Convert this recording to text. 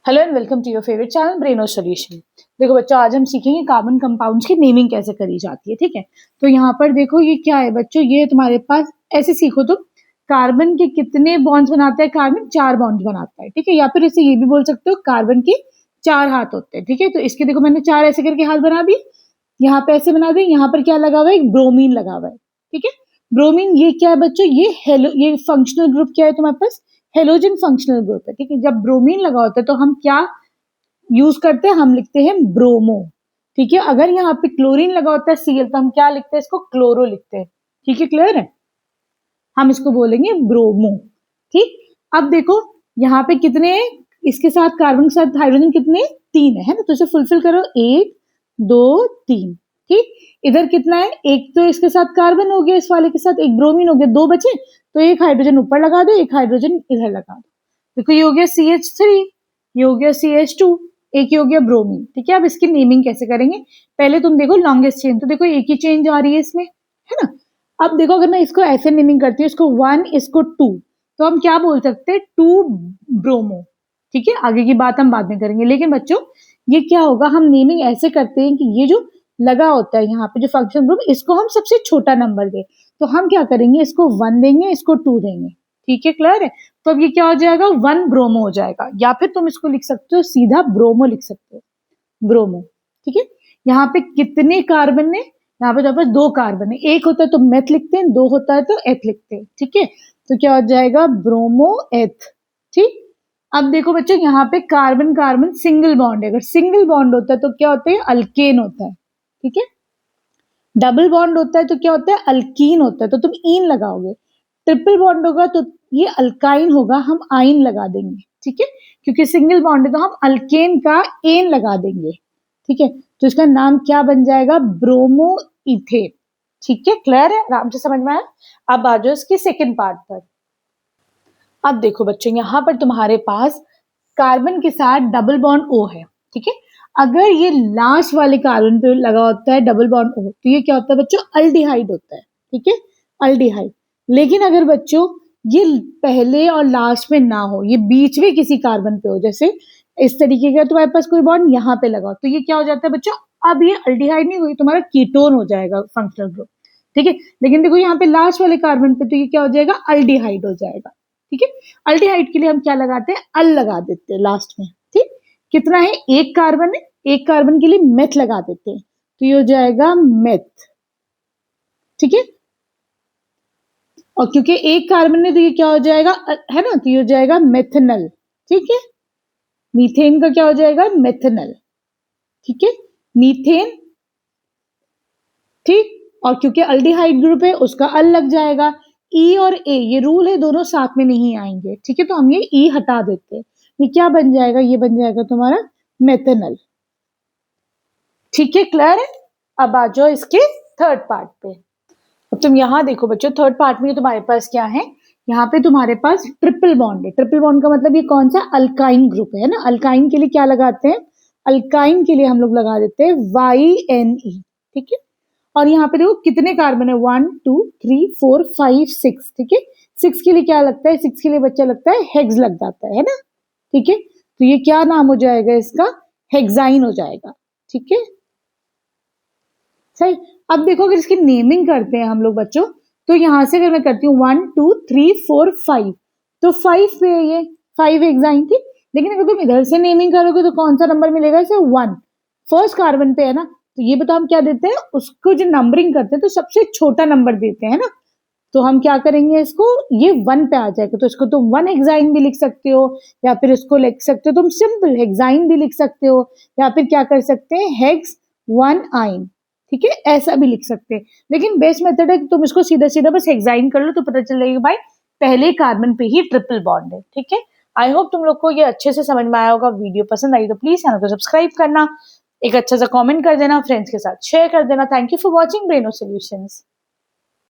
Hello and welcome to your favourite channel Breno solution. देखो बच्चों, आज हम सीखेंगे कार्बन कंपाउंड्स की नेमिंग कैसे करी जाती है। ठीक है, तो यहाँ पर देखो ये क्या है बच्चों, ये तुम्हारे पास ऐसे सीखो तो कार्बन के कितने बॉन्ड्स बनाता है। कार्बन 4 बॉन्ड्स बनाता है। ठीक है, या फिर इसे ये भी बोल सकते हो कार्बन के 4 हाथ होते हैं। ठीक है, तो इसके देखो मैंने 4 ऐसे करके हाथ बना दिए, यहाँ पे ऐसे बना दिए। यहाँ पर क्या लगा हुआ है, एक ब्रोमीन लगा हुआ है। ठीक है, ब्रोमीन ये क्या है बच्चों, ये फंक्शनल ग्रुप क्या है तुम्हारे पास, हेलोजन फंक्शनल ग्रुप है। ठीक है, जब ब्रोमीन लगा होता है तो हम क्या यूज करते हैं, हम लिखते हैं ब्रोमो। ठीक है, अगर यहाँ पे क्लोरीन लगा होता है Cl तो हम क्या लिखते हैं, इसको क्लोरो लिखते हैं। ठीक है, क्लियर है, हम इसको बोलेंगे ब्रोमो। ठीक, अब देखो यहाँ पे कितने, इसके साथ कार्बन के साथ हाइड्रोजन कितने, 3 है ना, तो इसे फुलफिल करो, 1 2 3। ठीक, इधर कितना है, एक तो इसके साथ कार्बन हो गया, इस वाले के साथ एक ब्रोमीन हो गया, 2 बचे, तो एक हाइड्रोजन ऊपर लगा दो, एक हाइड्रोजन इधर लगा दो। देखो ये हो गया CH3, ये हो गया CH2, एक ही हो गया ब्रोमीन। ठीक है, अब इसकी नेमिंग कैसे करेंगे, पहले तुम देखो लॉन्गेस्ट चेन, तो देखो एक ही चेन जा रही है इसमें, है ना। अब देखो अगर मैं इसको ऐसे नेमिंग करती हूँ, इसको 1 इसको 2, तो हम क्या बोल सकते हैं, 2 ब्रोमो। ठीक है, आगे की बात हम बाद में करेंगे, लेकिन बच्चों ये क्या होगा, हम नेमिंग ऐसे करते हैं कि ये जो लगा होता है यहाँ पे जो फंक्शन ग्रुप, इसको हम सबसे छोटा नंबर दे, तो हम क्या करेंगे, इसको 1 देंगे, इसको 2 देंगे। ठीक है, क्लियर है, तो अब ये क्या हो जाएगा, 1 ब्रोमो हो जाएगा, या फिर तुम इसको लिख सकते हो सीधा ब्रोमो लिख सकते हो, ब्रोमो। ठीक है, यहाँ पे कितने कार्बन है, यहाँ पे तो 2 कार्बन है, एक होता है तो मेथ लिखते हैं, 2 होता है तो एथ लिखते हैं। ठीक है, तो क्या हो जाएगा, ब्रोमो एथ। ठीक, अब देखो बच्चों यहाँ पे कार्बन कार्बन सिंगल बॉन्ड है, अगर सिंगल बॉन्ड होता है तो क्या होता है, अल्केन होता है। ठीक है, डबल बॉन्ड होता है तो क्या होता है, अल्कीन होता है, तो तुम ईन लगाओगे। ट्रिपल बॉन्ड होगा तो ये अल्काइन होगा, हम आइन लगा देंगे। ठीक है, क्योंकि सिंगल बॉन्ड है तो हम अल्केन का एन लगा देंगे। ठीक है, तो इसका नाम क्या बन जाएगा, ब्रोमो इथेन। ठीक है, क्लियर है, आराम से समझ में आया। अब आ जाओ इसके सेकेंड पार्ट पर। अब देखो बच्चों, यहाँ पर तुम्हारे पास कार्बन के साथ डबल बॉन्ड O है। ठीक है, अगर ये लास्ट वाले कार्बन पे लगा होता है डबल बॉन्ड O, तो ये क्या होता है बच्चों, अल्डिहाइड होता है। ठीक है, अल्डिहाइड। लेकिन अगर बच्चों ये पहले और लास्ट में ना हो, ये बीच में किसी कार्बन पे हो, जैसे इस तरीके का तुम्हारे पास कोई बॉन्ड यहाँ पे लगा हो, तो ये क्या हो जाता है बच्चों, अब ये अल्डिहाइड नहीं हुई, तुम्हारा कीटोन हो जाएगा फंक्शनल ग्रुप। ठीक है, लेकिन देखो यहाँ पे लास्ट वाले कार्बन पे तो ये क्या हो जाएगा, अल्डिहाइड हो जाएगा। ठीक है, अल्डिहाइड के लिए हम क्या लगाते हैं, अल लगा देते हैं लास्ट में। ठीक, कितना है, एक कार्बन है, एक कार्बन के लिए मेथ लगा देते हैं, तो ये हो जाएगा मेथ। ठीक है, और क्योंकि एक कार्बन है तो ये क्या हो जाएगा, है ना, तो ये हो जाएगा मेथनल। ठीक है, मीथेन का क्या हो जाएगा, मेथनल। ठीक है, मीथेन। ठीक, और क्योंकि अल्डिहाइड ग्रुप है उसका अल लग जाएगा। ई और ए ये रूल है, दोनों साथ में नहीं आएंगे। ठीक है, तो हम ये ई हटा देते हैं, ये क्या बन जाएगा, ये बन जाएगा तुम्हारा मेथनल। ठीक है, क्लियर है। अब आ जाओ इसके थर्ड पार्ट पे। अब तुम यहाँ देखो बच्चों, थर्ड पार्ट में तुम्हारे पास क्या है, यहाँ पे तुम्हारे पास ट्रिपल बॉन्ड है। ट्रिपल बॉन्ड का मतलब ये कौन सा, अल्काइन ग्रुप है ना। अल्काइन के लिए क्या लगाते हैं, अल्काइन के लिए हम लोग लगा देते हैं YNE। ठीक है, और यहाँ पे देखो कितने कार्बन है, 1 2 3 4 5 6। ठीक है, 6 के लिए क्या लगता है, 6 के लिए बच्चा लगता है हेक्स लग जाता है ना। ठीक है, तो ये क्या नाम हो जाएगा इसका, हेक्साइन हो जाएगा। ठीक है, सही। अब देखो अगर इसकी नेमिंग करते हैं हम लोग बच्चों, तो यहां से अगर मैं करती हूँ 1 2 3 4 5, तो 5 पे है ये, 5 हेक्साइन थी। लेकिन अगर तुम इधर से नेमिंग करोगे तो कौन सा नंबर मिलेगा इसे, 1 फर्स्ट कार्बन पे है ना, तो ये बताओ हम क्या देते हैं उसको, जो नंबरिंग करते हैं तो सबसे छोटा नंबर देते हैं ना, तो हम क्या करेंगे इसको, ये 1 पे आ जाएगा, तो इसको तुम 1 हेक्साइन भी लिख सकते हो, या फिर इसको लिख सकते हो तुम सिंपल हेक्साइन भी लिख सकते हो, या फिर क्या कर सकते हैं, हेक्स 1 आइन। ठीक है, ऐसा भी लिख सकते हैं, लेकिन बेस्ट मेथड है कि तुम इसको सीधा सीधा बस हेक्साइन कर लो, तो पता चल जाएगा भाई पहले कार्बन पे ही ट्रिपल बॉन्ड है। ठीक है, आई होप तुम लोग को ये अच्छे से समझ में आया होगा। वीडियो पसंद आई तो प्लीज चैनल को सब्सक्राइब करना, एक अच्छा सा कमेंट कर देना, फ्रेंड्स के साथ शेयर कर देना। Thank you for watching Breno solutions.